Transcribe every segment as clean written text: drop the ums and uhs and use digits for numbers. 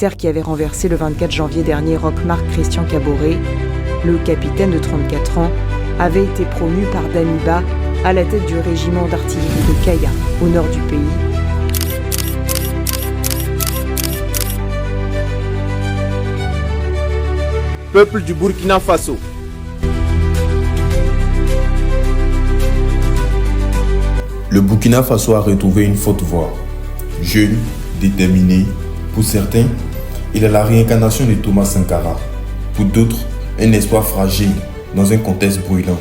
Terre qui avait renversé le 24 janvier dernier Roch-Marc Christian Caboret, le capitaine de 34 ans, avait été promu par Damiba à la tête du régiment d'artillerie de Kaya, au nord du pays. Peuple du Burkina Faso. Le Burkina Faso a retrouvé une forte voix. Jeune, déterminé, pour certains, il est la réincarnation de Thomas Sankara. Pour d'autres, un espoir fragile dans un contexte brûlant.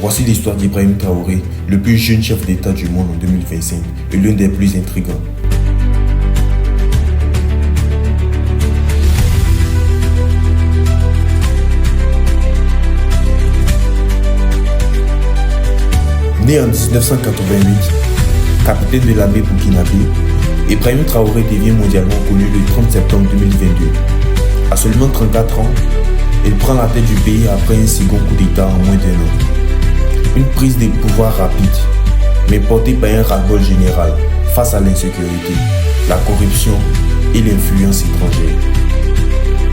Voici l'histoire d'Ibrahim Traoré, le plus jeune chef d'État du monde en 2025 et l'un des plus intrigants. Né en 1988, capitaine de l'armée burkinabé, Ibrahim Traoré devient mondialement connu le 30 septembre 2022. À seulement 34 ans, il prend la tête du pays après un second coup d'État en moins d'un an. Une prise de pouvoir rapide, mais portée par un ras-le-bol général face à l'insécurité, la corruption et l'influence étrangère.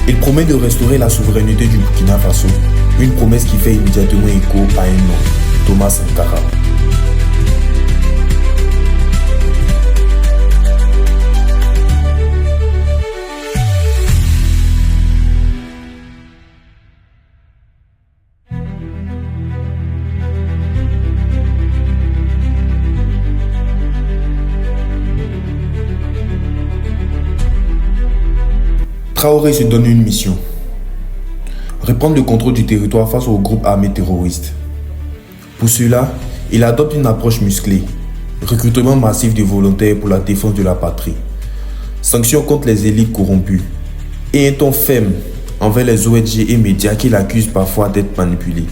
Il promet de restaurer la souveraineté du Burkina Faso, une promesse qui fait immédiatement écho à un nom, Thomas Sankara. Traoré se donne une mission. Reprendre le contrôle du territoire face aux groupes armés terroristes. Pour cela, il adopte une approche musclée. Recrutement massif de volontaires pour la défense de la patrie. Sanctions contre les élites corrompues. Et un ton ferme envers les ONG et médias qu'il accuse parfois d'être manipulés.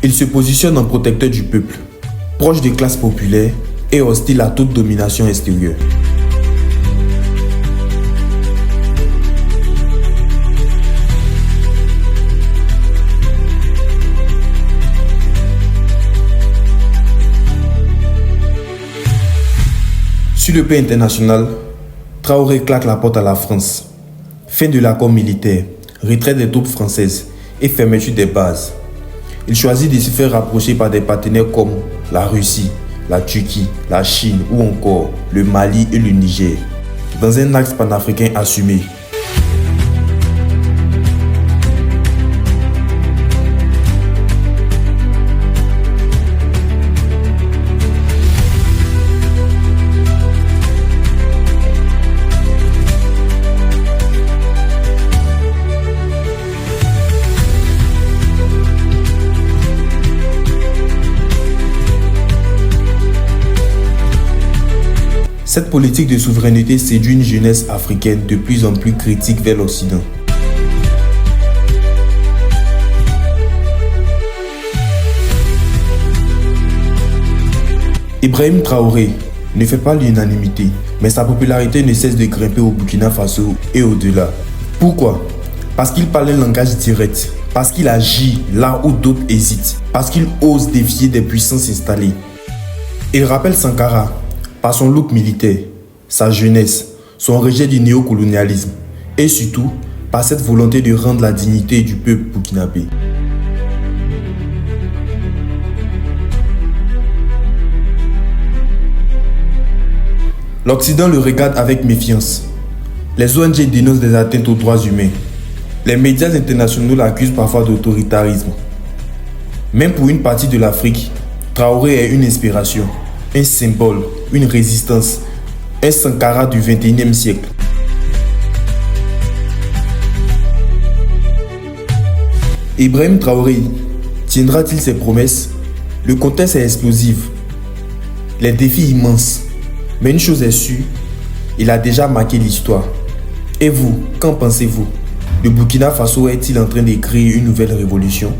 Il se positionne en protecteur du peuple, proche des classes populaires et hostile à toute domination extérieure. Sur le plan international, Traoré claque la porte à la France. Fin de l'accord militaire, retraite des troupes françaises et fermeture des bases. Il choisit de se faire rapprocher par des partenaires comme la Russie, la Turquie, la Chine ou encore le Mali et le Niger, dans un axe panafricain assumé. Cette politique de souveraineté séduit une jeunesse africaine de plus en plus critique vers l'Occident. Ibrahim Traoré ne fait pas l'unanimité, mais sa popularité ne cesse de grimper au Burkina Faso et au-delà. Pourquoi? Parce qu'il parle un langage direct, parce qu'il agit là où d'autres hésitent, parce qu'il ose défier des puissances installées. Il rappelle Sankara par son look militaire, sa jeunesse, son rejet du néocolonialisme et surtout par cette volonté de rendre la dignité du peuple burkinabé. L'Occident le regarde avec méfiance. Les ONG dénoncent des atteintes aux droits humains. Les médias internationaux l'accusent parfois d'autoritarisme. Même pour une partie de l'Afrique, Traoré est une inspiration, un symbole, une résistance, un Sankara du XXIe siècle. Ibrahim Traoré tiendra-t-il ses promesses? Le contexte est explosif, les défis immenses. Mais une chose est sûre, il a déjà marqué l'histoire. Et vous, qu'en pensez-vous? Le Burkina Faso est-il en train d'écrire une nouvelle révolution?